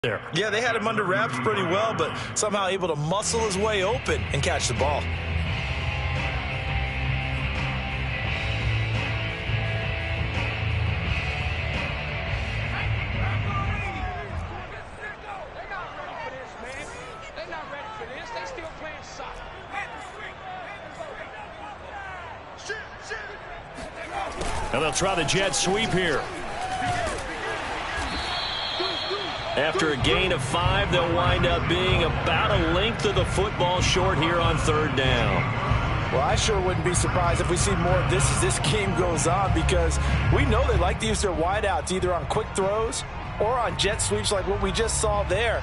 there. Yeah, they had him under wraps pretty well, but somehow able to muscle his way open and catch the ball. And they'll try the jet sweep here. After a gain of 5, they'll wind up being about a length of the football short here on 3rd down. Well, I sure wouldn't be surprised if we see more of this as this game goes on, because we know they like to use their wideouts either on quick throws or on jet sweeps like what we just saw there.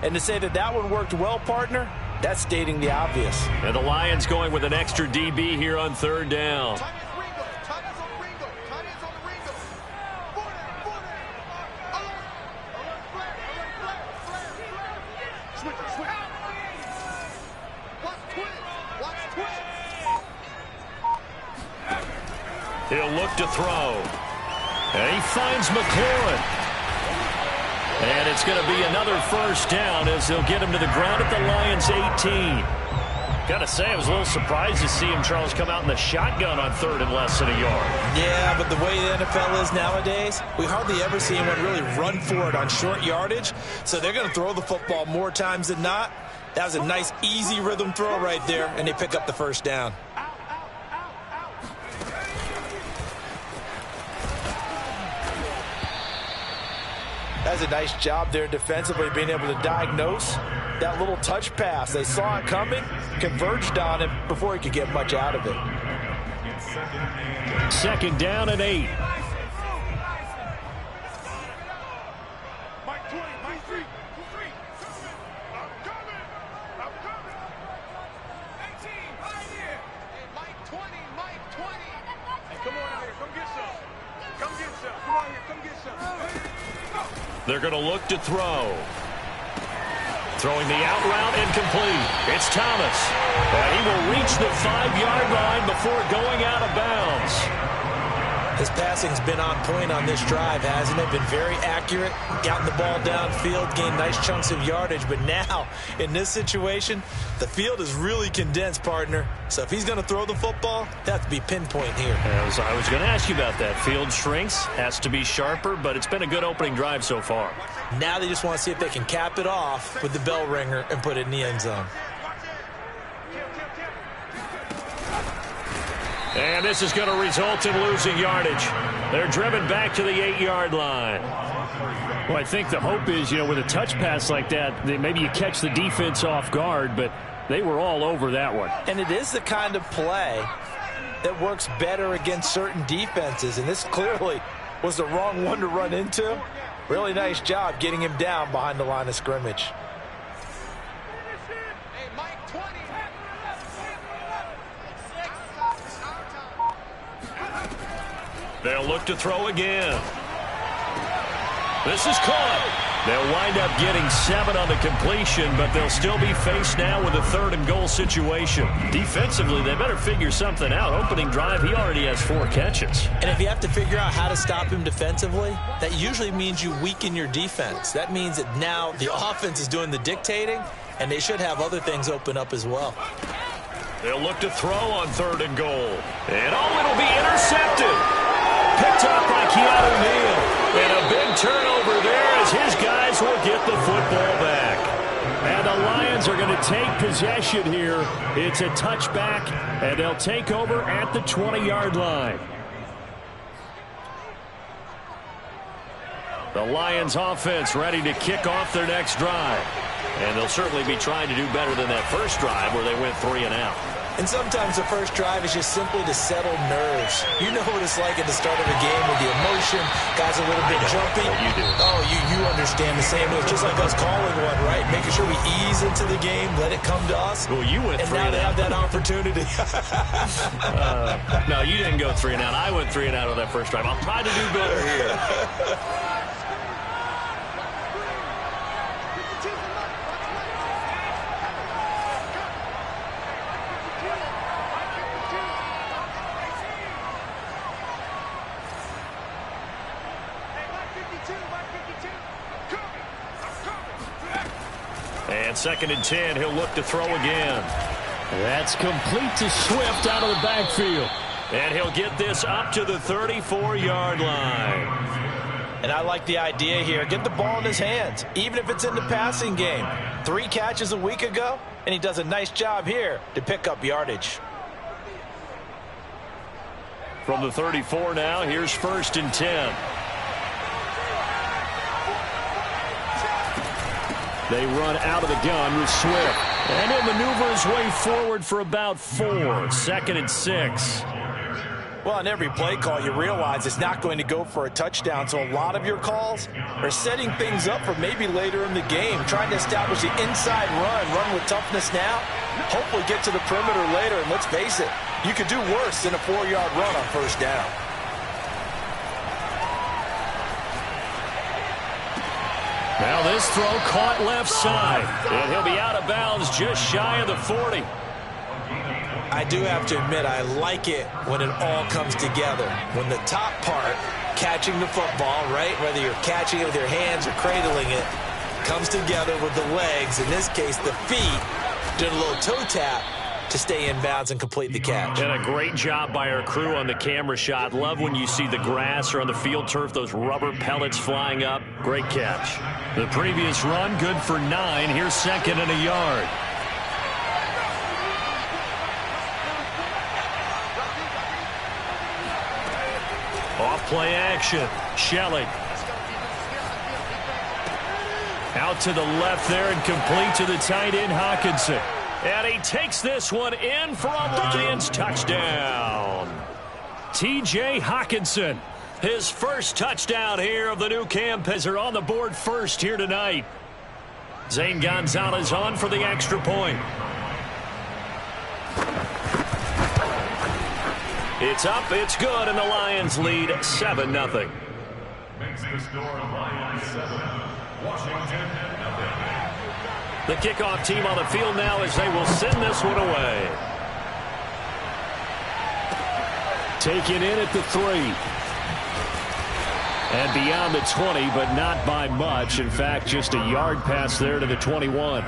And to say that that one worked well, partner, that's stating the obvious. And the Lions going with an extra DB here on 3rd down. He'll look to throw. And he finds McLaurin. And it's going to be another 1st down as they'll get him to the ground at the Lions' 18. Got to say, I was a little surprised to see him, Charles, come out in the shotgun on 3rd and less than a yard. Yeah, but the way the NFL is nowadays, we hardly ever see anyone really run for it on short yardage. So they're going to throw the football more times than not. That was a nice, easy rhythm throw right there, and they pick up the 1st down. That's a nice job there defensively, being able to diagnose that little touch pass. They saw it coming, converged on him before he could get much out of it. 2nd down and 8. They're going to look to throw. Throwing the out route incomplete. It's Thomas. And he will reach the 5-yard line before going out of bounds. His passing's been on point on this drive, hasn't it? Been very accurate, gotten the ball downfield, gained nice chunks of yardage. But now, in this situation, the field is really condensed, partner. So if he's going to throw the football, that has to be pinpoint here. I was going to ask you about that. Field shrinks, has to be sharper, but it's been a good opening drive so far. Now they just want to see if they can cap it off with the bell ringer and put it in the end zone. And this is going to result in losing yardage. They're driven back to the 8-yard line. Well, I think the hope is, with a touch pass like that, maybe you catch the defense off guard, but they were all over that one. And it is the kind of play that works better against certain defenses, and this clearly was the wrong one to run into. Really nice job getting him down behind the line of scrimmage. They'll look to throw again. This is caught. They'll wind up getting 7 on the completion, but they'll still be faced now with a 3rd and goal situation. Defensively, they better figure something out. Opening drive, he already has 4 catches. And if you have to figure out how to stop him defensively, that usually means you weaken your defense. That means that now the offense is doing the dictating, and they should have other things open up as well. They'll look to throw on 3rd and goal. And it'll be intercepted. Picked up by Keanu Neal. And a big turnover there as his guys will get the football back. And the Lions are going to take possession here. It's a touchback, and they'll take over at the 20-yard line. The Lions offense ready to kick off their next drive. And they'll certainly be trying to do better than that first drive where they went 3 and out. And sometimes the first drive is just simply to settle nerves. You know what it's like at the start of a game with the emotion. Guys are a little bit jumpy. You do. Oh, you understand the same way. It's just like us calling one, right? Making sure we ease into the game, let it come to us. Well, you went 3 and out. And now they have that opportunity. No, you didn't go 3 and out. I went 3 and out on that first drive. I'll try to do better here. And 2nd and 10, he'll look to throw again. That's complete to Swift out of the backfield. And he'll get this up to the 34-yard line. And I like the idea here. Get the ball in his hands, even if it's in the passing game. 3 catches a week ago, and he does a nice job here to pick up yardage. From the 34 now, here's 1st and 10. They run out of the gun with Swift. And he'll maneuver his way forward for about 4. 2nd and 6. Well, on every play call, you realize it's not going to go for a touchdown. So a lot of your calls are setting things up for maybe later in the game, trying to establish the inside run with toughness now, hopefully get to the perimeter later. And let's face it, you could do worse than a 4-yard run on 1st down. Now this throw caught left side, and he'll be out of bounds just shy of the 40. I do have to admit, I like it when it all comes together. When the top part, catching the football, right, whether you're catching it with your hands or cradling it, comes together with the legs, in this case the feet, doing a little toe tap to stay in bounds and complete the catch. And a great job by our crew on the camera shot. Love when you see the grass or on the field turf, those rubber pellets flying up. Great catch. The previous run, good for 9. Here's 2nd and a yard. Off play action. Shelley. Out to the left there and complete to the tight end, Hawkinson. And he takes this one in for a Lions touchdown. T.J. Hawkinson, his first touchdown here of the new campaign, are on the board first here tonight. Zane Gonzalez on for the extra point. It's up, it's good, and the Lions lead 7-0. Makes the score Lions 7, Washington 0. The kickoff team on the field now as they will send this one away. Taken in at the 3. And beyond the 20, but not by much. In fact, just a yard pass there to the 21.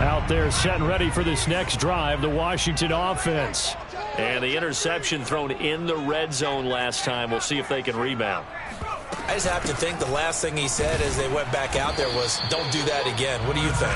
Out there set and ready for this next drive, the Washington offense. And the interception thrown in the red zone last time. We'll see if they can rebound. I just have to think the last thing he said as they went back out there was, don't do that again. What do you think?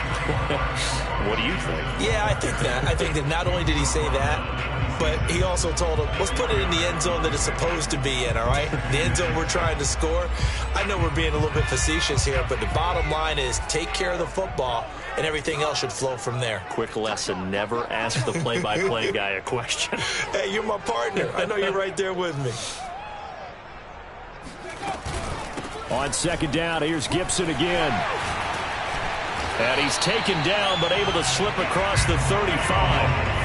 What do you think? Yeah, I think that. I think that not only did he say that, but he also told him, let's put it in the end zone that it's supposed to be in, all right? The end zone we're trying to score. I know we're being a little bit facetious here, but the bottom line is take care of the football, and everything else should flow from there. Quick lesson, never ask the play-by-play guy a question. Hey, you're my partner. I know you're right there with me. On 2nd down, here's Gibson again. And he's taken down, but able to slip across the 35.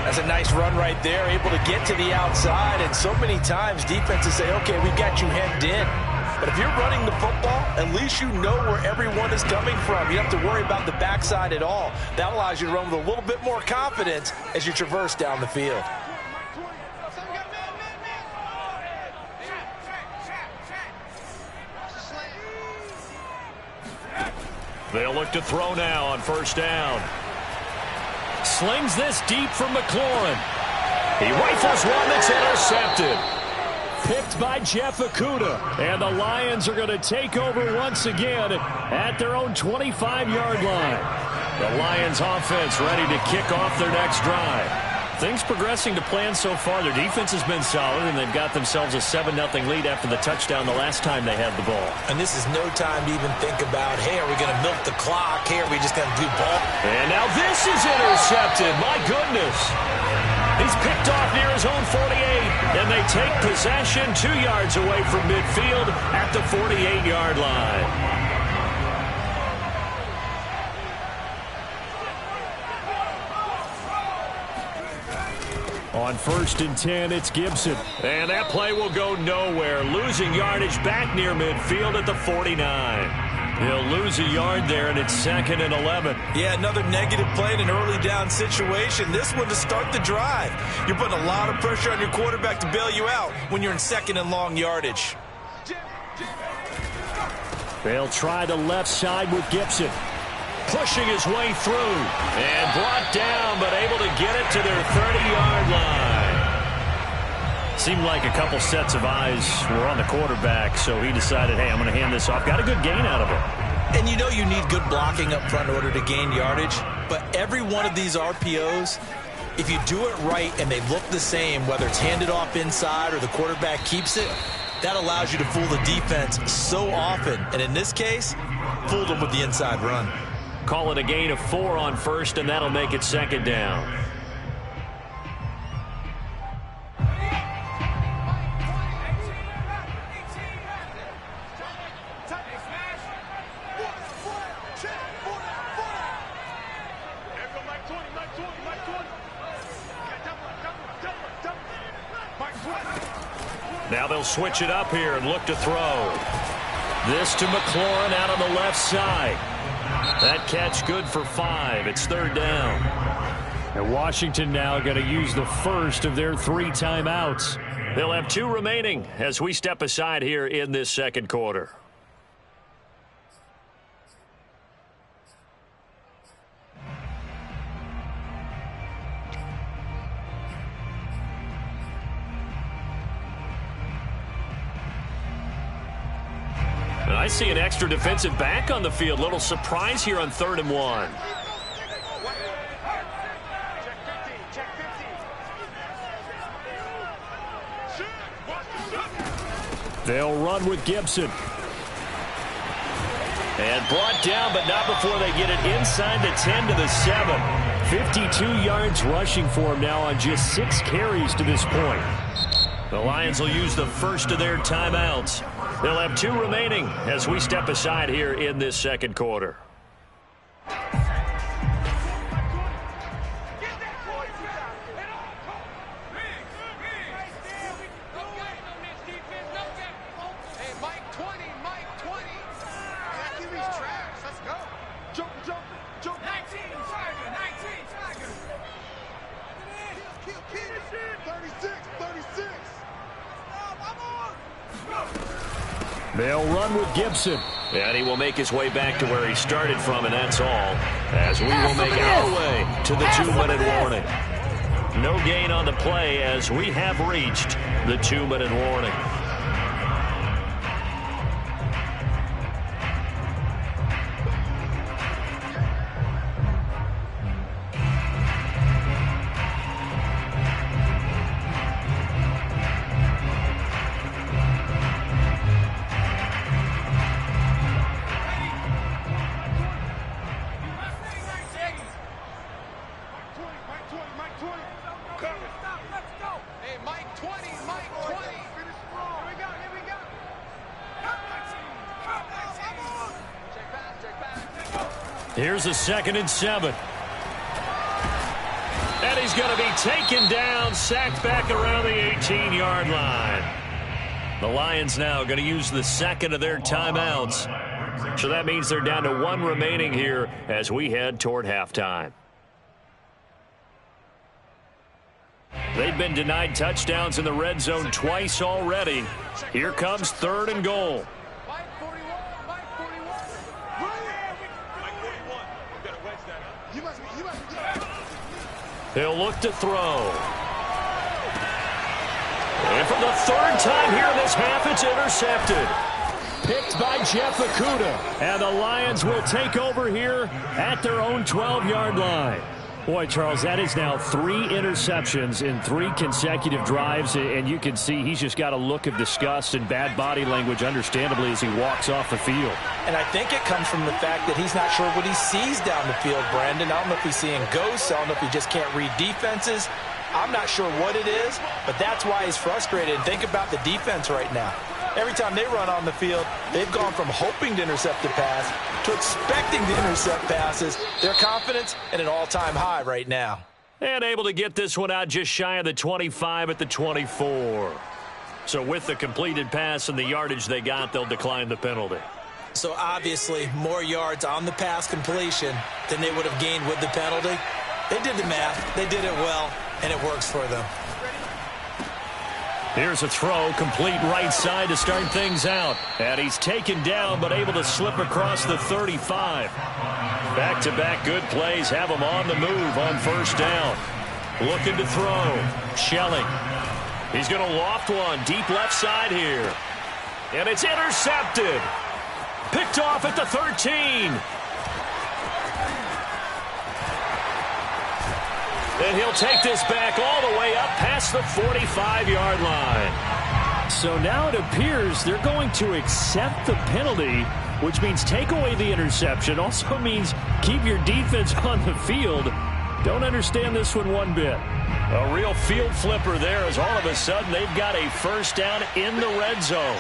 That's a nice run right there, able to get to the outside. And so many times defenses say, okay, we've got you hemmed in. But if you're running the football, at least you know where everyone is coming from. You don't have to worry about the backside at all. That allows you to run with a little bit more confidence as you traverse down the field. They'll look to throw now on 1st down. Slings this deep from McLaurin. He rifles one that's intercepted. Picked by Jeff Okudah. And the Lions are going to take over once again at their own 25-yard line. The Lions offense ready to kick off their next drive. Things progressing to plan so far. Their defense has been solid, and they've got themselves a 7-0 lead after the touchdown the last time they had the ball. And this is no time to even think about, hey, are we going to milk the clock? Hey, are we just going to do ball? And now this is intercepted. My goodness. He's picked off near his own 48, and they take possession 2 yards away from midfield at the 48-yard line. On 1st and 10, it's Gibson. And that play will go nowhere. Losing yardage back near midfield at the 49. He'll lose a yard there, and it's 2nd and 11. Yeah, another negative play in an early down situation. This one to start the drive. You're putting a lot of pressure on your quarterback to bail you out when you're in 2nd and long yardage. They'll try the left side with Gibson. Pushing his way through. And brought down, but able to get it to their 30-yard line. Seemed like a couple sets of eyes were on the quarterback, so he decided, hey, I'm going to hand this off. Got a good gain out of it. And you know you need good blocking up front in order to gain yardage, but every one of these RPOs, if you do it right and they look the same, whether it's handed off inside or the quarterback keeps it, that allows you to fool the defense so often. And in this case, fooled them with the inside run. Call it a gain of 4 on first, and that'll make it 2nd down. Now they'll switch it up here and look to throw. This to McLaurin out on the left side. That catch good for 5. It's 3rd down. And Washington now going to use the first of their 3 timeouts. They'll have 2 remaining as we step aside here in this 2nd quarter. And I see an extra defensive back on the field. Little surprise here on 3rd and 1. They'll run with Gibson. And brought down, but not before they get it inside the 10 to the 7. 52 yards rushing for him now on just 6 carries to this point. The Lions will use the first of their timeouts. They'll have 2 remaining as we step aside here in this 2nd quarter. They'll run with Gibson. And he will make his way back to where he started from, and that's all. As we will make our way to the 2-minute warning. No gain on the play as we have reached the 2-minute warning. Here's a 2nd and 7. And he's going to be taken down, sacked back around the 18-yard line. The Lions now going to use the 2nd of their timeouts. So that means they're down to 1 remaining here as we head toward halftime. They've been denied touchdowns in the red zone twice already. Here comes 3rd and goal. He'll look to throw. And for the 3rd time here in this half, it's intercepted. Picked by Jeff Okudah. And the Lions will take over here at their own 12-yard line. Boy, Charles, that is now 3 interceptions in 3 consecutive drives, and you can see he's just got a look of disgust and bad body language, understandably, as he walks off the field. And I think it comes from the fact that he's not sure what he sees down the field, Brandon. I don't know if he's seeing ghosts. I don't know if he just can't read defenses. I'm not sure what it is, but that's why he's frustrated. And think about the defense right now. Every time they run on the field, they've gone from hoping to intercept a pass to expecting to intercept passes. Their confidence at an all-time high right now. And able to get this one out just shy of the 25 at the 24. So with the completed pass and the yardage they got, they'll decline the penalty. So obviously more yards on the pass completion than they would have gained with the penalty. They did the math. They did it well, and it works for them. Here's a throw, complete right side to start things out. And he's taken down, but able to slip across the 35. Back-to-back good plays have him on the move on first down. Looking to throw. Shelling. He's going to loft one deep left side here. And it's intercepted. Picked off at the 13. And he'll take this back all the way up past the 45-yard line. So now it appears they're going to accept the penalty, which means take away the interception. Also means keep your defense on the field. Don't understand this one bit. A real field flipper there as all of a sudden they've got a first down in the red zone.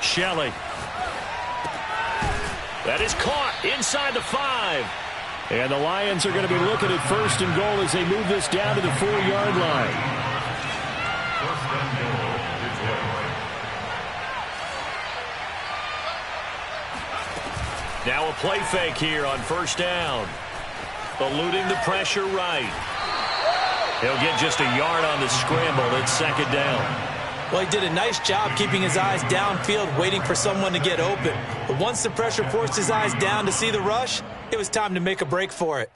Shelley. That is caught inside the 5. And the Lions are going to be looking at first and goal as they move this down to the 4-yard line. First and goal, Detroit. Now a play fake here on first down. Eluding the pressure right. He'll get just a yard on the scramble. It's second down. Well, he did a nice job keeping his eyes downfield, waiting for someone to get open. But once the pressure forced his eyes down to see the rush, it was time to make a break for it.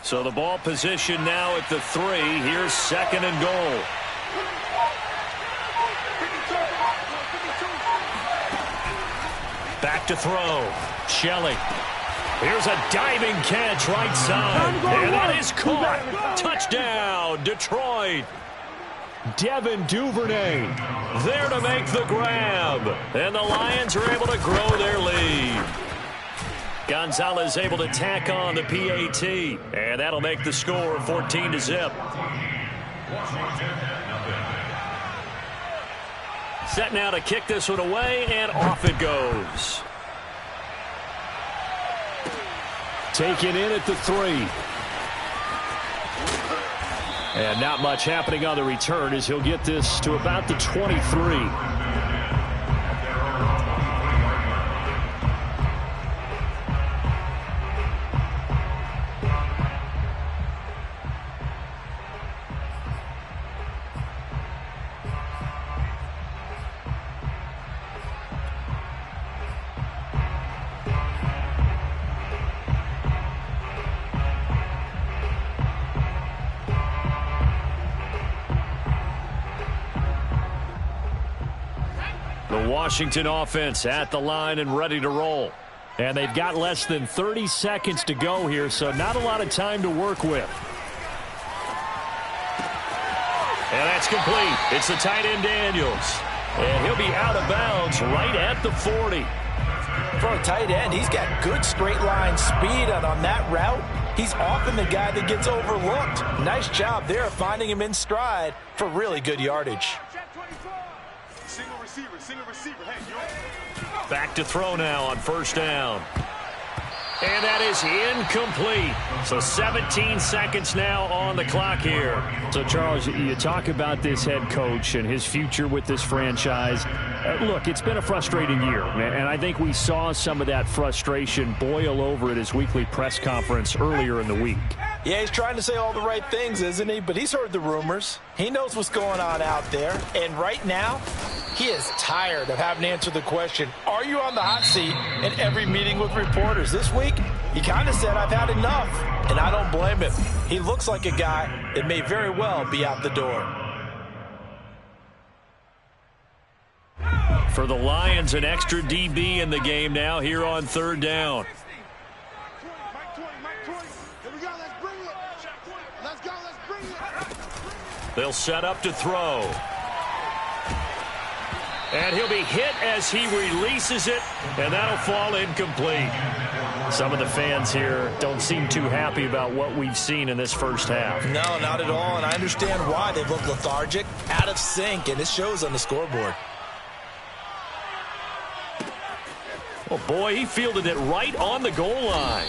So the ball position now at the 3. Here's second and goal. Back to throw. Shelley. Here's a diving catch right side. And that is caught. Touchdown, Detroit. Devin Duvernay there to make the grab. And the Lions are able to grow their lead. Gonzalez able to tack on the PAT. And that'll make the score 14-0. Set now to kick this one away, and off it goes. Taken in at the 3. And not much happening on the return as he'll get this to about the 23. Washington offense at the line and ready to roll. And they've got less than 30 seconds to go here, so not a lot of time to work with. And that's complete. It's the tight end Daniels. And he'll be out of bounds right at the 40. For a tight end, he's got good straight line speed, and on that route, he's often the guy that gets overlooked. Nice job there finding him in stride for really good yardage. Back to throw now on first down. And that is incomplete. So 17 seconds now on the clock here. So, Charles, you talk about this head coach and his future with this franchise. Look, it's been a frustrating year, and I think we saw some of that frustration boil over at his weekly press conference earlier in the week. Yeah, he's trying to say all the right things, isn't he? But he's heard the rumors. He knows what's going on out there. And right now, he is tired of having to answer the question, are you on the hot seat in every meeting with reporters? This week, he kind of said, I've had enough. And I don't blame him. He looks like a guy that may very well be out the door. For the Lions, an extra DB in the game now here on third down. They'll set up to throw. And he'll be hit as he releases it, and that'll fall incomplete. Some of the fans here don't seem too happy about what we've seen in this first half. No, not at all, and I understand why. They look lethargic, out of sync, and it shows on the scoreboard. Oh, boy, he fielded it right on the goal line.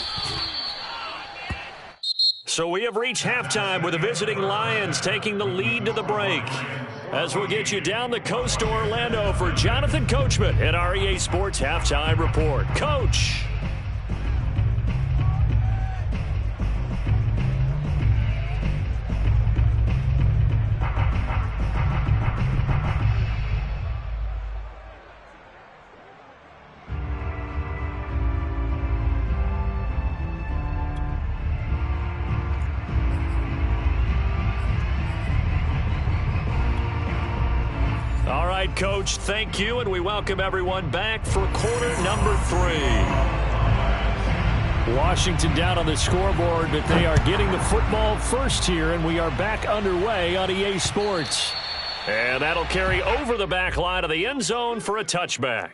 So we have reached halftime with the visiting Lions taking the lead to the break. As we'll get you down the coast to Orlando for Jonathan Coachman at our EA Sports Halftime Report. Coach. Coach, thank you, and we welcome everyone back for quarter number 3. Washington down on the scoreboard, but they are getting the football first here, and we are back underway on EA Sports. And that'll carry over the back line of the end zone for a touchback.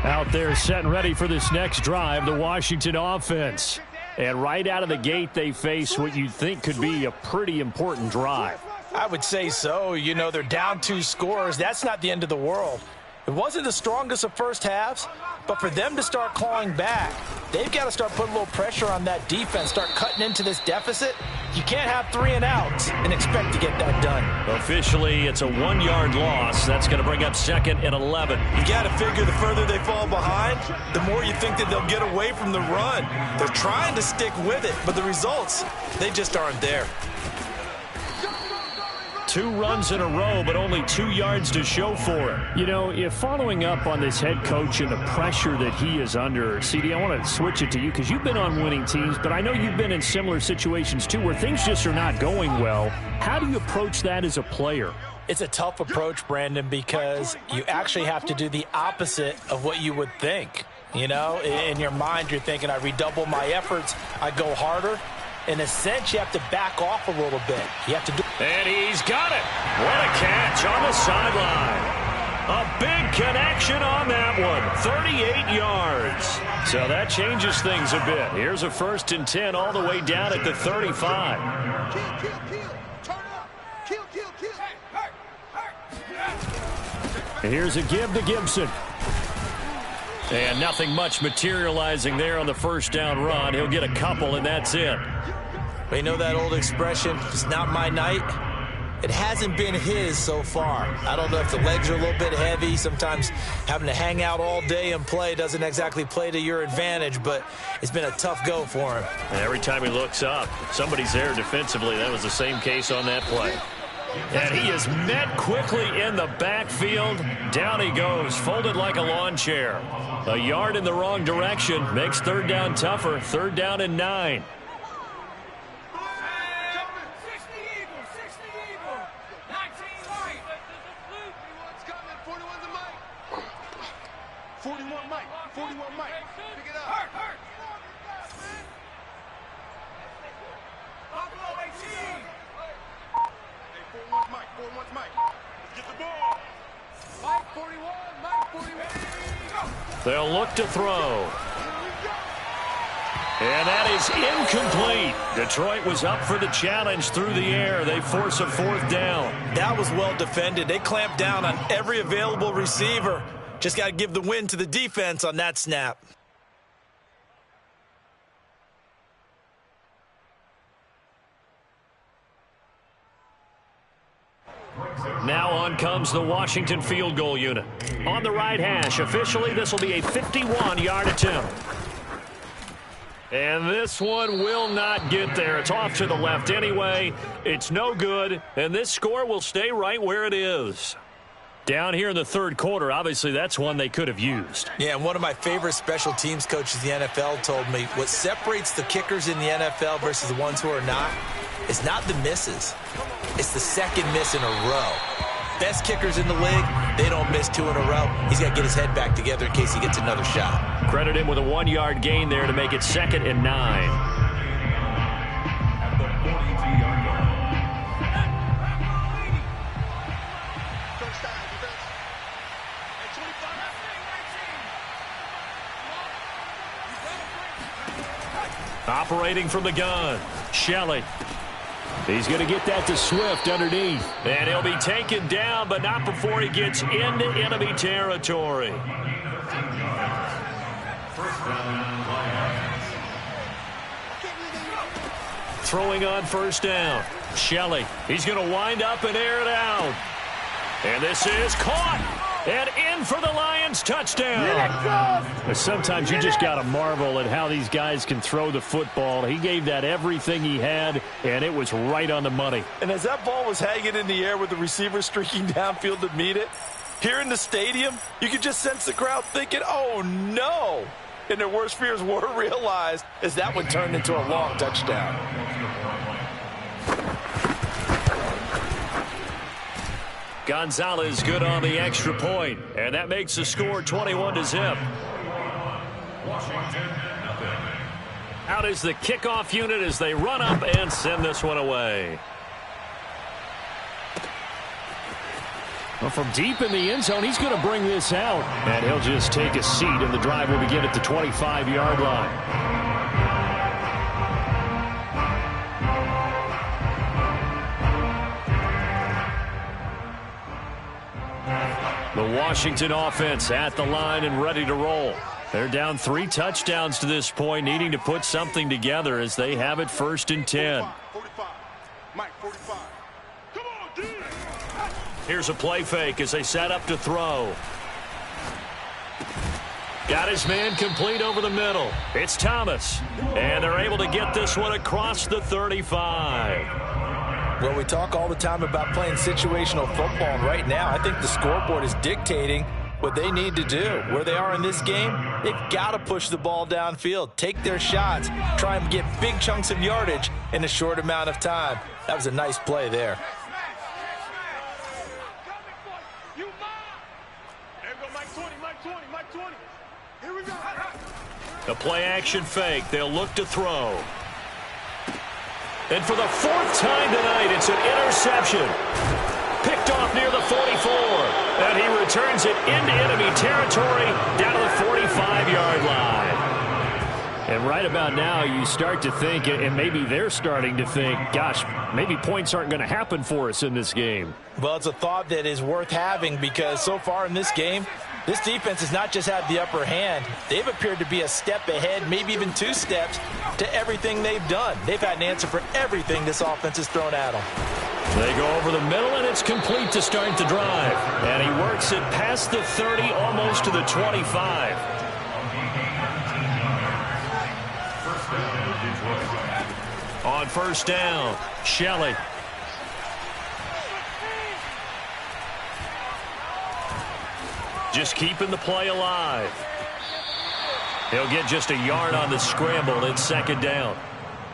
Out there set and ready for this next drive, the Washington offense. And right out of the gate, they face what you'd think could be a pretty important drive. I would say so. You know, they're down 2 scores. That's not the end of the world. It wasn't the strongest of first halves, but for them to start clawing back, they've got to start putting a little pressure on that defense, start cutting into this deficit. You can't have 3 and outs and expect to get that done. Officially, it's a 1-yard loss. That's going to bring up 2nd and 11. You got to figure the further they fall behind, the more you think that they'll get away from the run. They're trying to stick with it, but the results, they just aren't there. 2 runs in a row, but only 2 yards to show for it. You know, if following up on this head coach and the pressure that he is under, CD, I want to switch it to you because you've been on winning teams, but I know you've been in similar situations too where things just are not going well. How do you approach that as a player? It's a tough approach, Brandon, because you actually have to do the opposite of what you would think. You know, in your mind, you're thinking, I redouble my efforts, I go harder. In a sense, you have to back off a little bit. You have to do. And he's got it. What a catch on the sideline. A big connection on that one. 38 yards. So that changes things a bit. Here's a 1st and 10 all the way down at the 35. And here's a give to Gibson. And nothing much materializing there on the first down run. He'll get a couple, and that's it. You know that old expression, it's not my night? It hasn't been his so far. I don't know if the legs are a little bit heavy. Sometimes having to hang out all day and play doesn't exactly play to your advantage, but it's been a tough go for him. And every time he looks up, somebody's there defensively. That was the same case on that play. And he is met quickly in the backfield. Down he goes, folded like a lawn chair. A yard in the wrong direction makes 3rd down tougher. 3rd down and 9. They'll look to throw. And that is incomplete. Detroit was up for the challenge through the air. They force a 4th down. That was well defended. They clamped down on every available receiver. Just got to give the win to the defense on that snap. Now on comes the Washington field goal unit. On the right hash, officially this will be a 51-yard attempt. And this one will not get there. It's off to the left anyway. It's no good, and this score will stay right where it is. Down here in the 3rd quarter, obviously that's one they could have used. Yeah, and one of my favorite special teams coaches in the NFL told me what separates the kickers in the NFL versus the ones who are not is not the misses. It's the 2nd miss in a row. Best kickers in the league, they don't miss 2 in a row. He's got to get his head back together in case he gets another shot. Credit him with a 1-yard gain there to make it 2nd and 9. Operating from the gun, Shelley. He's going to get that to Swift underneath. And he'll be taken down, but not before he gets into enemy territory. Throwing on first down. Shelley. He's going to wind up and air it out. And this is caught. And in for the Lions touchdown. Sometimes you just got to marvel at how these guys can throw the football. He gave that everything he had, and it was right on the money. And as that ball was hanging in the air with the receiver streaking downfield to meet it, here in the stadium, you could just sense the crowd thinking, oh, no. And their worst fears were realized as that one turned into a long touchdown. Gonzalez good on the extra point, and that makes the score 21-0. Out is the kickoff unit as they run up and send this one away. Well, from deep in the end zone, he's going to bring this out, and he'll just take a seat, and the drive will begin at the 25-yard line. The Washington offense at the line and ready to roll. They're down 3 touchdowns to this point, needing to put something together as they have it 1st and 10. 45. Mike, 45. Come on, dude. Here's a play fake as they set up to throw. Got his man complete over the middle. It's Thomas. And they're able to get this one across the 35. Well, we talk all the time about playing situational football, and right now I think the scoreboard is dictating what they need to do. Where they are in this game, they've got to push the ball downfield, take their shots, try and get big chunks of yardage in a short amount of time. That was a nice play there. The play-action fake. They'll look to throw. And for the 4th time tonight, it's an interception. Picked off near the 44. And he returns it into enemy territory down to the 45-yard line. And right about now, you start to think, and maybe they're starting to think, gosh, maybe points aren't going to happen for us in this game. Well, it's a thought that is worth having because so far in this game, this defense has not just had the upper hand. They've appeared to be a step ahead, maybe even 2 steps to everything they've done. They've had an answer for everything this offense has thrown at them. They go over the middle, and it's complete to start the drive. And he works it past the 30, almost to the 25. On first down, Shelley. Just keeping the play alive. He'll get just a yard on the scramble. It's 2nd down.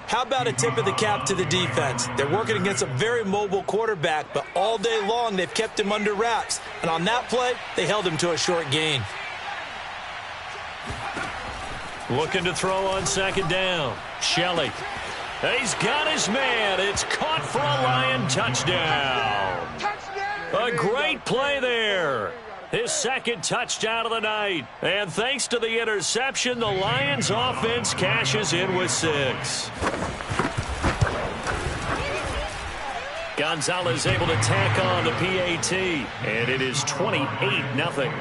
How about a tip of the cap to the defense? They're working against a very mobile quarterback, but all day long they've kept him under wraps. And on that play, they held him to a short gain. Looking to throw on 2nd down. Shelley. He's got his man. It's caught for a Lion touchdown. A great play there. His 2nd touchdown of the night. And thanks to the interception, the Lions offense cashes in with 6. Gonzalez able to tack on the PAT. And it is 28-0.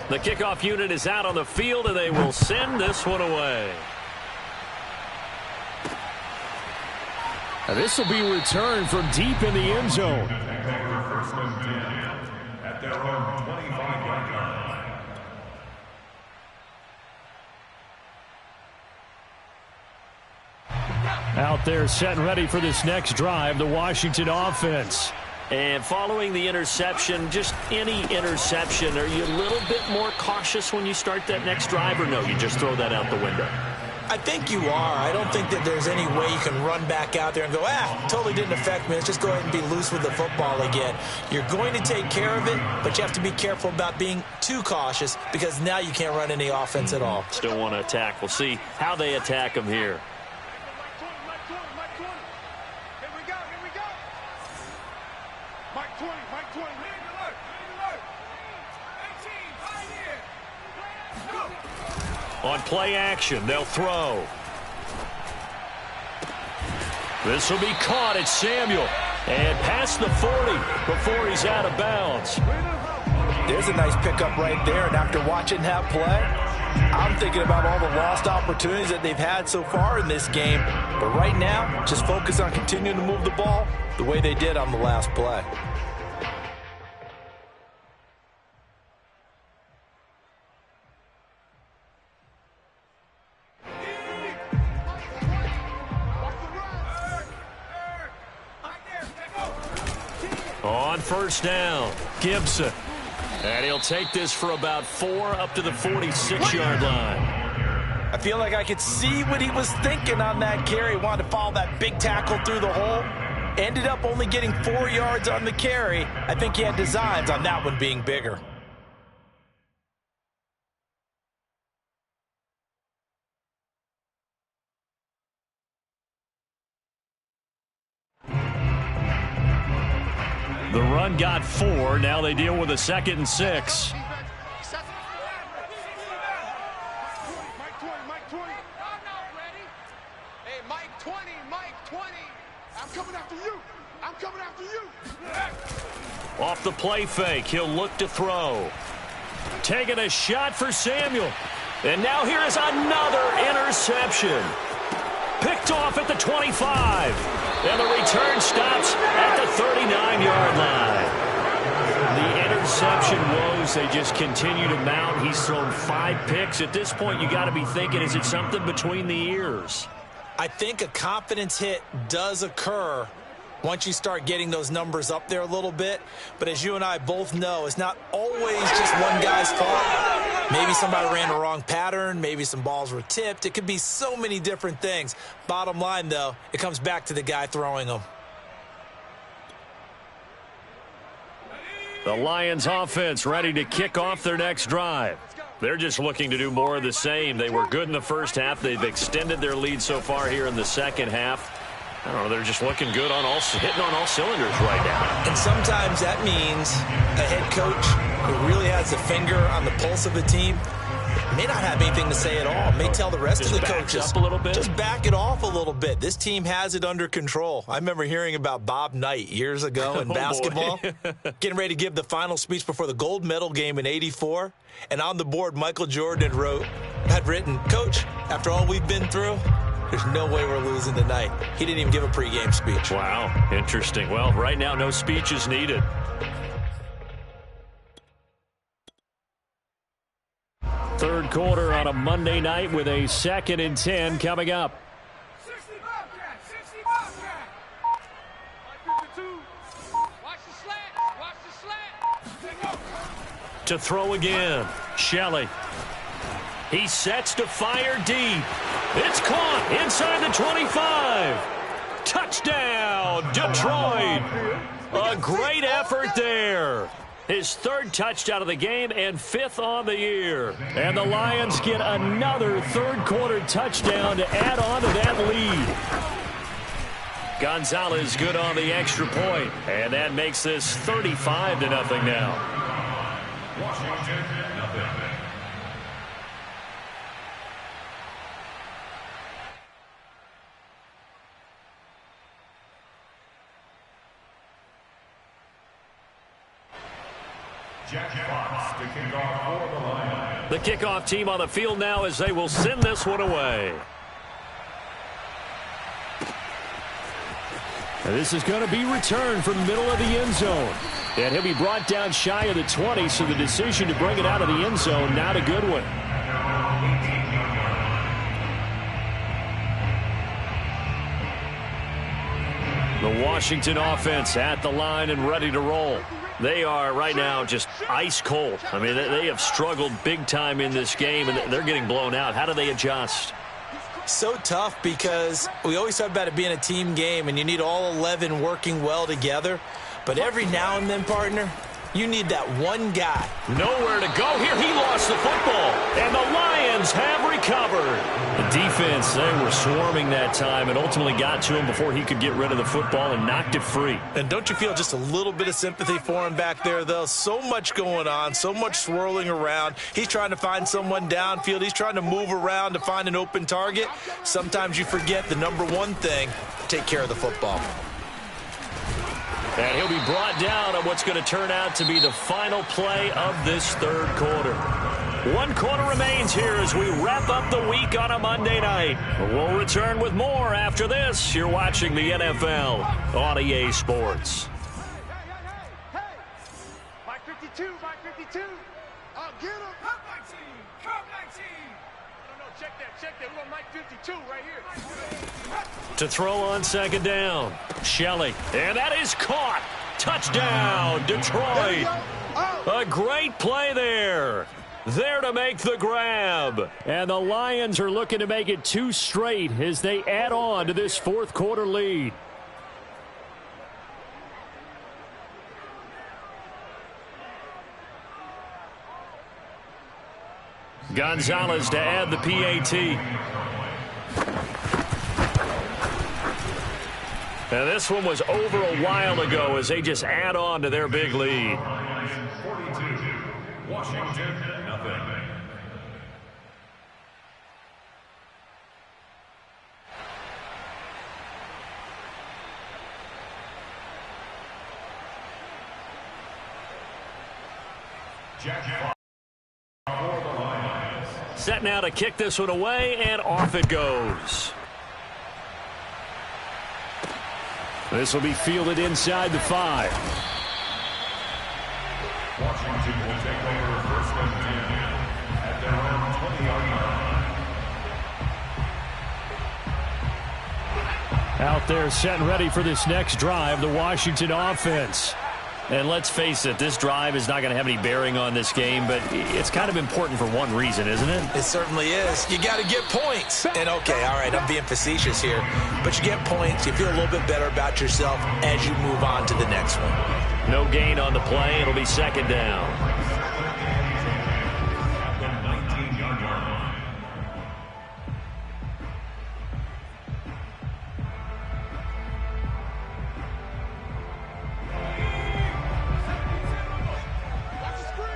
The kickoff unit is out on the field, and they will send this one away. Now this will be returned from deep in the end zone. Out there set and ready for this next drive, the Washington offense. And following the interception, just any interception, are you a little bit more cautious when you start that next drive, or no, you just throw that out the window? I think you are. I don't think that there's any way you can run back out there and go, totally didn't affect me. Let's just go ahead and be loose with the football again. You're going to take care of it, but you have to be careful about being too cautious because now you can't run any offense at all. Still want to attack. We'll see how they attack them here. Mike 20. On play action, they'll throw. This will be caught at Samuel. And past the 40 before he's out of bounds. There's a nice pickup right there, and after watching that play, I'm thinking about all the lost opportunities that they've had so far in this game. But right now, just focus on continuing to move the ball the way they did on the last play. On first down, Gibson. And he'll take this for about 4 up to the 46-yard line. I feel like I could see what he was thinking on that carry. Wanted to follow that big tackle through the hole. Ended up only getting 4 yards on the carry. I think he had designs on that one being bigger. The run got 4. Now they deal with a 2nd and 6. Mike 20. Hey, Mike 20. I'm coming after you. Off the play fake, he'll look to throw. Taking a shot for Samuel. And now here is another interception. Picked off at the 25. And the return stops at the 39-yard line. The interception woes, they just continue to mount. He's thrown 5 picks. At this point, you got to be thinking, is it something between the ears? I think a confidence hit does occur once you start getting those numbers up there a little bit. But as you and I both know, it's not always just one guy's fault. Maybe somebody ran the wrong pattern. Maybe some balls were tipped. It could be so many different things. Bottom line, though, it comes back to the guy throwing them. The Lions offense ready to kick off their next drive. They're just looking to do more of the same. They were good in the first half. They've extended their lead so far here in the second half. I don't know, they're just looking good on hitting on all cylinders right now. And sometimes that means a head coach who really has a finger on the pulse of a team may not have anything to say at all. May tell the rest of the coaches, up a little bit. Just back it off a little bit. This team has it under control. I remember hearing about Bob Knight years ago in basketball, getting ready to give the final speech before the gold medal game in '84. And on the board, Michael Jordan had written, "Coach, after all we've been through, there's no way we're losing tonight." He didn't even give a pregame speech. Wow, interesting. Well, right now, no speech is needed. Third quarter on a Monday night with a 2nd and 10 coming up. 60 Bobcat. 60 Bobcat. 52. Watch the slant. To throw again, Shelley. He sets to fire deep. It's caught inside the 25. Touchdown, Detroit. A great effort there. His 3rd touchdown of the game and 5th on the year. And the Lions get another third-quarter touchdown to add on to that lead. Gonzalez good on the extra point, and that makes this 35-0 now. Washington, nothing. The kickoff team on the field now as they will send this one away. And this is going to be returned from the middle of the end zone. And he'll be brought down shy of the 20, so the decision to bring it out of the end zone, not a good one. The Washington offense at the line and ready to roll. They are right now just ice cold. I mean, they have struggled big time in this game, and they're getting blown out. How do they adjust? So tough because we always talk about it being a team game, and you need all 11 working well together. But every now and then, partner, You need that one guy. Nowhere to go here. He lost the football. And the Lions have recovered. The defense, they were swarming that time and ultimately got to him before he could get rid of the football and knocked it free. And don't you feel just a little bit of sympathy for him back there, though? So much going on, so much swirling around. He's trying to find someone downfield. He's trying to move around to find an open target. Sometimes you forget the number one thing, take care of the football. And he'll be brought down on what's going to turn out to be the final play of this third quarter. 1 quarter remains here as we wrap up the week on a Monday night. We'll return with more after this. You're watching the NFL on EA Sports. Hey! Mike 52, Mike 52. I'll get him. Come 19, come 19. No, check that. We got Mike 52 right here. To throw on second down, Shelley. And that is caught. Touchdown, Detroit. A great play there. There to make the grab. And the Lions are looking to make it 2 straight as they add on to this fourth quarter lead. Gonzalez to add the PAT. And this one was over a while ago as they just add on to their big lead. 42, Washington, nothing. Jack for the Lions. Set now to kick this one away, and off it goes. This will be fielded inside the 5. Washington will take over first and 10 at their own 20-yard line. Out there set and ready for this next drive, the Washington offense. And let's face it, this drive is not going to have any bearing on this game, but it's kind of important for one reason, isn't it? It certainly is. You got to get points. And okay, all right, I'm being facetious here, but you get points, you feel a little bit better about yourself as you move on to the next one. No gain on the play. It'll be second down. At the 19-yard line. Watch the screen.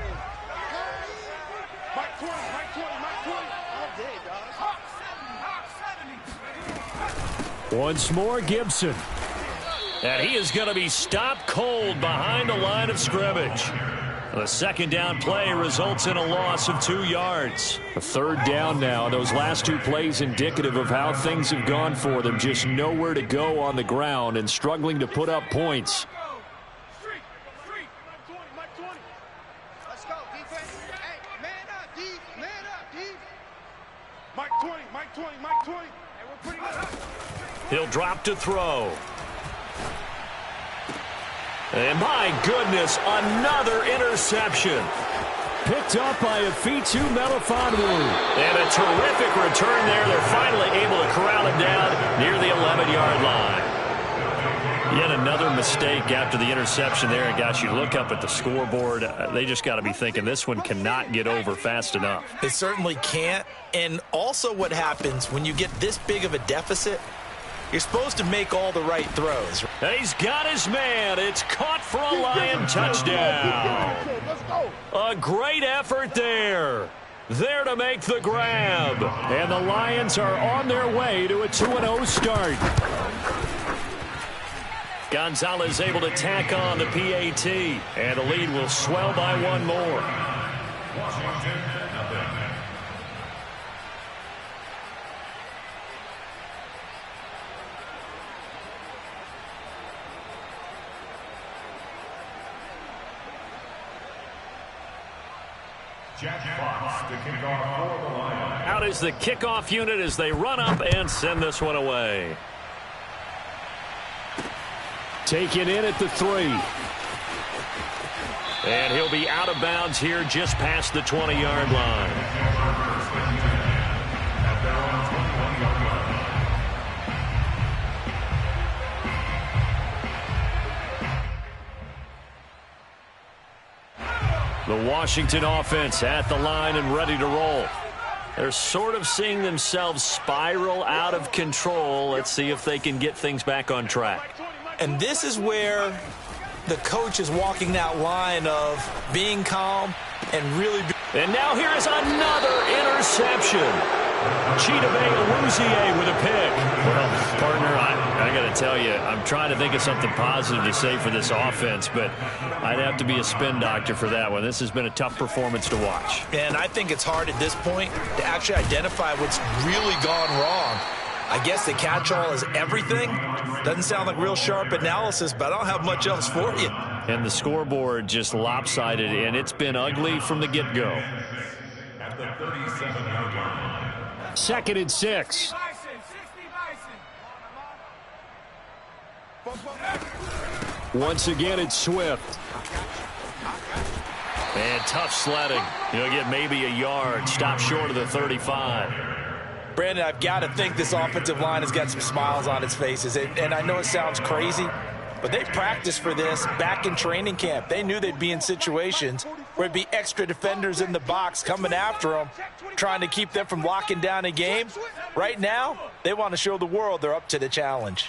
Mike 20, Mike 20, Mike 20. All day, dog. Hawk 70. Once more, Gibson. And he is going to be stopped cold behind the line of scrimmage. The second down play results in a loss of 2 yards. A third down now. Those last 2 plays indicative of how things have gone for them. Just nowhere to go on the ground and struggling to put up points. Street. Mike 20, Mike 20. Let's go, defense. Hey, man up, D. Man up, D. Mike 20, Mike 20, Mike 20. Hey, we're pretty good. He'll drop to throw. And my goodness, another interception. Picked up by Afitu Melifonwu. And a terrific return there. They're finally able to corral him down near the 11-yard line. Yet another mistake after the interception there. And gosh, you look up at the scoreboard, they just got to be thinking this one cannot get over fast enough. It certainly can't. And also what happens when you get this big of a deficit, you're supposed to make all the right throws. He's got his man. It's caught for a Lion touchdown. Let's go. A great effort there. There to make the grab. And the Lions are on their way to a 2-0 start. Gonzalez able to tack on the PAT. And the lead will swell by 1 more. Washington, nothing. Jack Fox to kick off for the Lions. Out is the kickoff unit as they run up and send this one away. Taken in at the 3. And he'll be out of bounds here just past the 20-yard line. The Washington offense at the line and ready to roll. They're sort of seeing themselves spiral out of control. Let's see if they can get things back on track. And this is where the coach is walking that line of being calm and really... And now here is another interception. Chidobe Awuzie with a pick. Well, partner, I got to tell you, I'm trying to think of something positive to say for this offense, but I'd have to be a spin doctor for that one. This has been a tough performance to watch. And I think it's hard at this point to actually identify what's really gone wrong. I guess the catch-all is everything. Doesn't sound like real sharp analysis, but I don't have much else for you. And the scoreboard just lopsided, and it's been ugly from the get-go. At the 37-yard line. 2nd and 6. Once again, it's Swift. And tough sledding. He'll get maybe a yard. Stop short of the 35. Brandon, I've got to think this offensive line has got some smiles on its faces. And I know it sounds crazy, but they practiced for this back in training camp. They knew they'd be in situations where it'd be extra defenders in the box coming after them, trying to keep them from locking down a game. Right now, they want to show the world they're up to the challenge.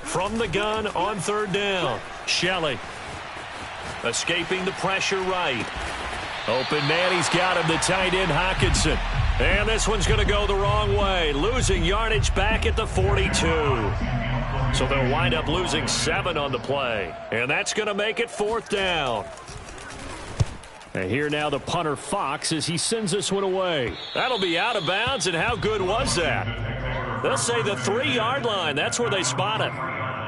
From the gun on 3rd down, Shelley escaping the pressure right. Open man, he's got him, the tight end Hockenson. And this one's going to go the wrong way, losing yardage back at the 42. So they'll wind up losing 7 on the play. And that's going to make it 4th down. And here now the punter Fox as he sends this one away. That'll be out of bounds, and how good was that? They'll say the 3-yard line. That's where they spot it.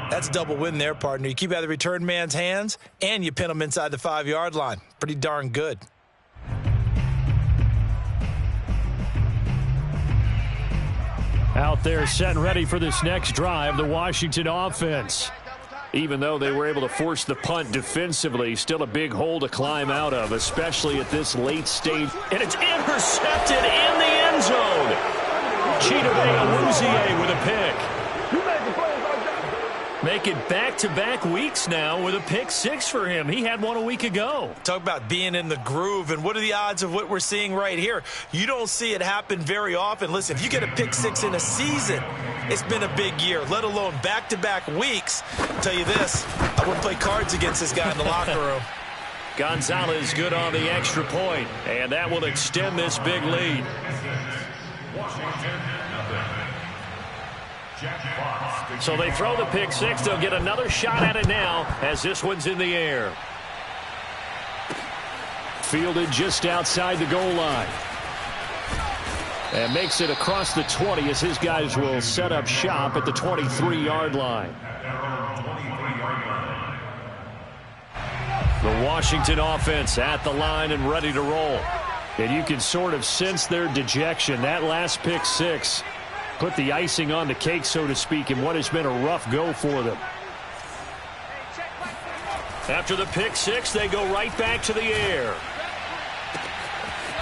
That's a double win there, partner. You keep out of the return man's hands, and you pin him inside the 5-yard line. Pretty darn good. Out there set and ready for this next drive, the Washington offense. Even though they were able to force the punt defensively, still a big hole to climb out of, especially at this late stage. And it's intercepted in the end zone. Chidobe Awuzie with a pick. Make it back-to-back weeks now with a pick 6 for him. He had one a week ago. Talk about being in the groove, and what are the odds of what we're seeing right here? You don't see it happen very often. Listen, if you get a pick 6 in a season, it's been a big year, let alone back-to-back weeks. I'll tell you this, I wouldn't play cards against this guy in the locker room. Gonzalez good on the extra point, and that will extend this big lead. So they throw the pick 6. They'll get another shot at it now as this one's in the air. Fielded just outside the goal line. And makes it across the 20 as his guys will set up shop at the 23-yard line. The Washington offense at the line and ready to roll. And you can sort of sense their dejection. That last pick 6 put the icing on the cake, so to speak, in what has been a rough go for them. After the pick 6, they go right back to the air.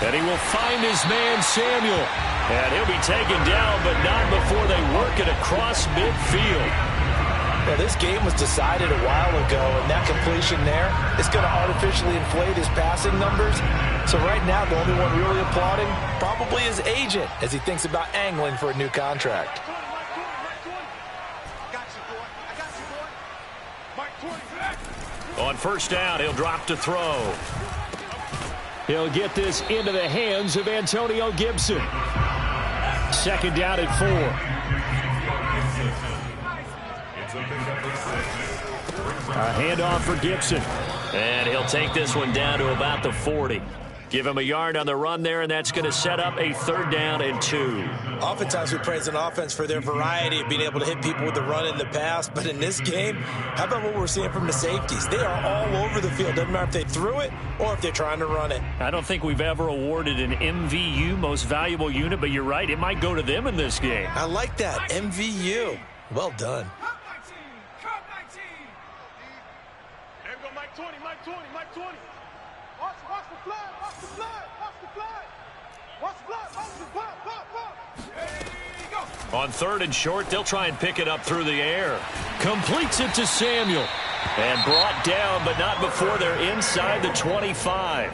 And he will find his man, Samuel. And he'll be taken down, but not before they work it across midfield. Well, this game was decided a while ago, and that completion there is going to artificially inflate his passing numbers. So right now, the only one really applauding probably his agent as he thinks about angling for a new contract. On 1st down, he'll drop to throw. He'll get this into the hands of Antonio Gibson. 2nd down and 4. A handoff for Gibson. And he'll take this one down to about the 40. Give him a yard on the run there, and that's going to set up a 3rd down and 2. Oftentimes we praise an offense for their variety of being able to hit people with the run in the pass. But in this game, how about what we're seeing from the safeties? They are all over the field. Doesn't matter if they threw it or if they're trying to run it. I don't think we've ever awarded an MVU, most valuable unit, but you're right. It might go to them in this game. I like that. MVU. Well done. There we go, Mike 20. Watch the flag, watch the flag. Watch the block. There you go. On 3rd and short, they'll try and pick it up through the air. Completes it to Samuel. And brought down, but not before they're inside the 25.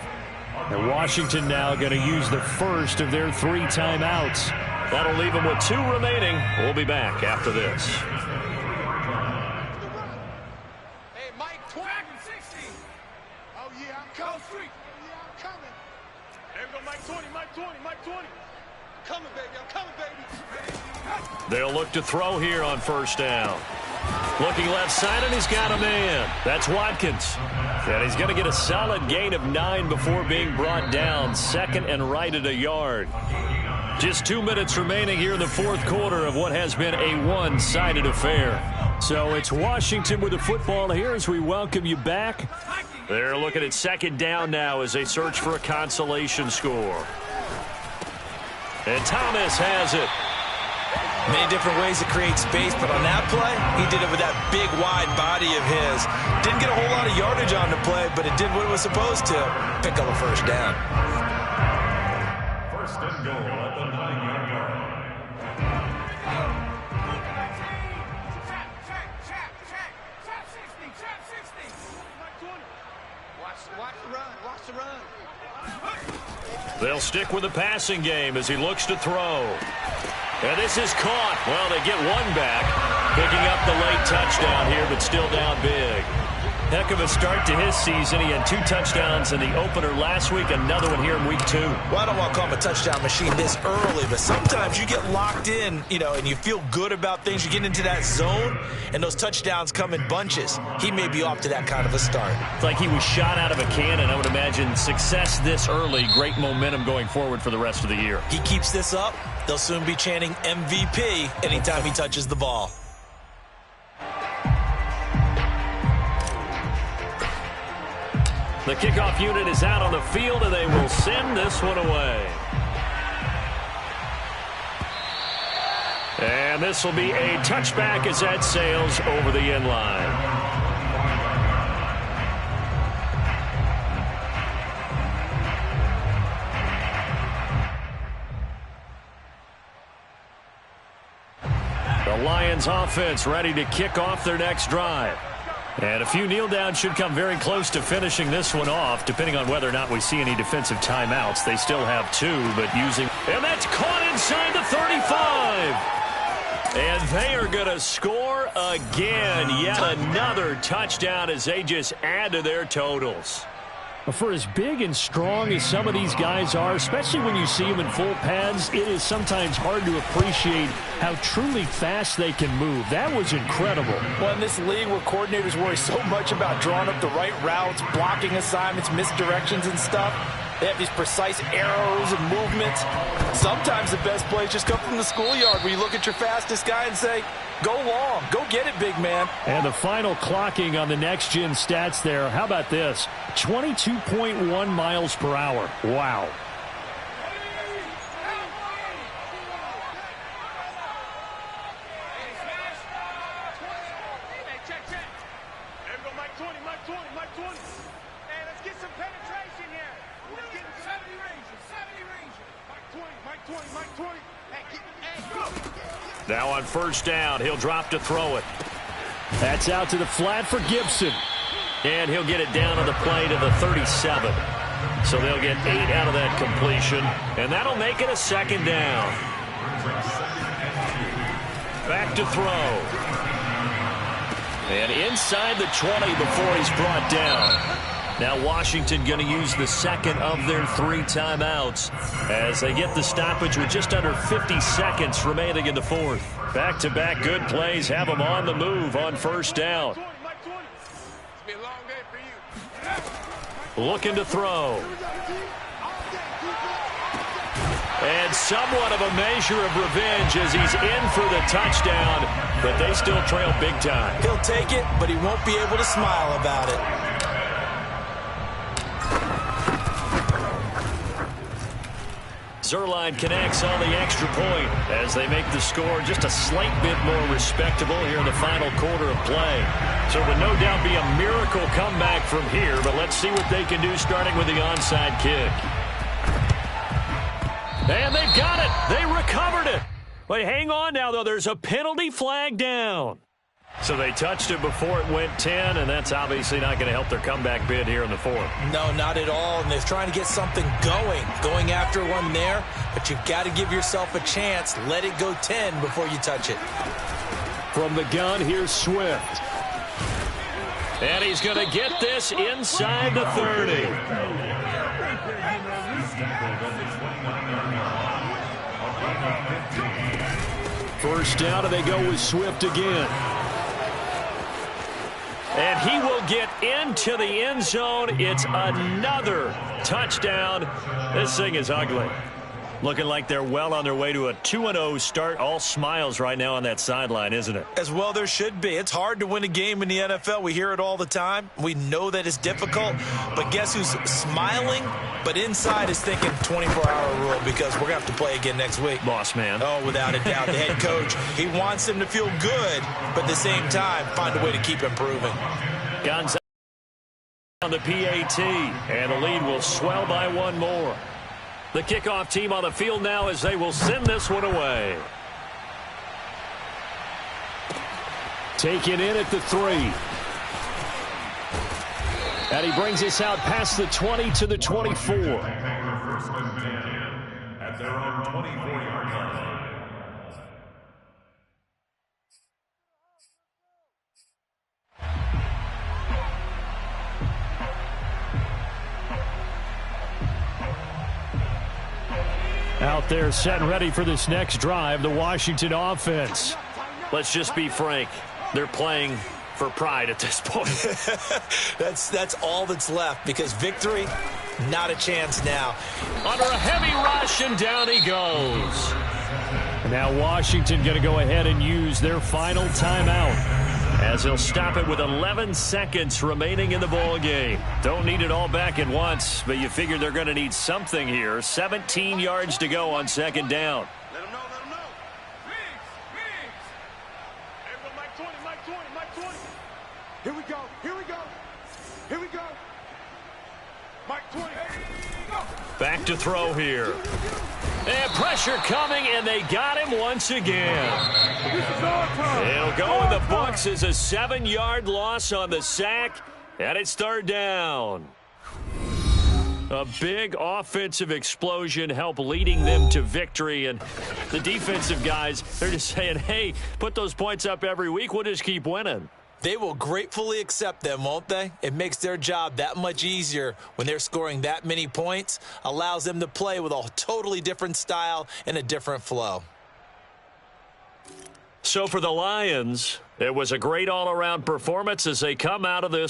And Washington now going to use the first of their 3 timeouts. That'll leave them with 2 remaining. We'll be back after this. Hey, Mike, 20. 60. Oh, yeah, I'm coming. Oh, yeah, I'm coming. There we go, Mike 20, Mike 20, Mike 20. Coming, baby, I'm coming, baby. They'll look to throw here on 1st down. Looking left side, and he's got a man. That's Watkins. And he's going to get a solid gain of 9 before being brought down. 2nd and right at a yard. Just 2 minutes remaining here in the 4th quarter of what has been a one-sided affair. So it's Washington with the football here as we welcome you back. They're looking at 2nd down now as they search for a consolation score. And Thomas has it. Many different ways to create space, but on that play, he did it with that big, wide body of his. Didn't get a whole lot of yardage on the play, but it did what it was supposed to. Pick up a 1st down. 1st and goal at the 9-yard line. Watch the run. Watch the run. They'll stick with the passing game as he looks to throw. And this is caught. Well, they get 1 back. Picking up the late touchdown here, but still down big. Heck of a start to his season. He had 2 touchdowns in the opener last week, another one here in week 2. Well, I don't want to call him a touchdown machine this early, but sometimes you get locked in, and you feel good about things. You get into that zone, and those touchdowns come in bunches. He may be off to that kind of a start. It's like he was shot out of a cannon. I would imagine success this early, great momentum going forward for the rest of the year. He keeps this up, they'll soon be chanting MVP anytime he touches the ball. The kickoff unit is out on the field, and they will send this one away. And this will be a touchback as that sails over the end line. The Lions offense ready to kick off their next drive. And a few kneel downs should come very close to finishing this one off, depending on whether or not we see any defensive timeouts. They still have 2, but using... And that's caught inside the 35. And they are going to score again. Yet another touchdown as they just add to their totals. For as big and strong as some of these guys are, especially when you see them in full pads, it is sometimes hard to appreciate how truly fast they can move. That was incredible. Well, in this league where coordinators worry so much about drawing up the right routes, blocking assignments, misdirections and stuff, they have these precise arrows and movements. Sometimes the best plays just come from the schoolyard where you look at your fastest guy and say, go long, go get it, big man. And the final clocking on the next-gen stats there, how about this? 22.1 miles per hour. Wow. Now on 1st down, he'll drop to throw it. That's out to the flat for Gibson. And he'll get it down on the play to the 37. So they'll get 8 out of that completion. And that'll make it a 2nd down. Back to throw. And inside the 20 before he's brought down. Now Washington going to use the 2nd of their 3 timeouts as they get the stoppage with just under 50 seconds remaining in the 4th. Back-to-back good plays have them on the move on 1st down. Looking to throw. And somewhat of a measure of revenge as he's in for the touchdown, but they still trail big time. He'll take it, but he won't be able to smile about it. Zerline connects on the extra point as they make the score just a slight bit more respectable here in the final quarter of play. So it would no doubt be a miracle comeback from here, but let's see what they can do starting with the onside kick. And they've got it. They recovered it. But hang on now, though. There's a penalty flag down. So they touched it before it went 10, and that's obviously not going to help their comeback bid here in the fourth. No, not at all, and they're trying to get something going after one there, but you've got to give yourself a chance. Let it go 10 before you touch it. From the gun, here's Swift. And he's going to get this inside the 30. First down, and they go with Swift again. And he will get into the end zone. It's another touchdown. This thing is ugly. Looking like they're well on their way to a 2-0 start. All smiles right now on that sideline, isn't it? As well there should be. It's hard to win a game in the NFL. We hear it all the time. We know that it's difficult. But guess who's smiling? But inside is thinking 24-hour rule because we're going to have to play again next week. Boss man. Oh, without a doubt. The head coach, he wants them to feel good, but at the same time, find a way to keep improving. Gonzalez on the PAT, and the lead will swell by one more. The kickoff team on the field now as they will send this one away. Taken in at the 3. And he brings us out past the 20 to the 24. At their own 24-yard line. Out there set and ready for this next drive, the Washington offense. Let's just be frank. They're playing for pride at this point. That's all that's left because victory, not a chance now. Under a heavy rush, and down he goes. Now Washington going to go ahead and use their final timeout as they'll stop it with 11 seconds remaining in the ball game. Don't need it all back at once, but you figure they're going to need something here. 17 yards to go on second down. Let him know, let him know. Everyone, Mike 20, Mike 20, Mike 20. Here we go, here we go, here we go. Mike 20. Back to throw here. And pressure coming, and they got him once again. It'll go in the books as a 7-yard loss on the sack, and it's third down. A big offensive explosion helped leading them to victory, and the defensive guys, they're just saying, hey, put those points up every week, we'll just keep winning. They will gratefully accept them, won't they? It makes their job that much easier when they're scoring that many points, allows them to play with a totally different style and a different flow. So for the Lions, it was a great all-around performance as they come out of this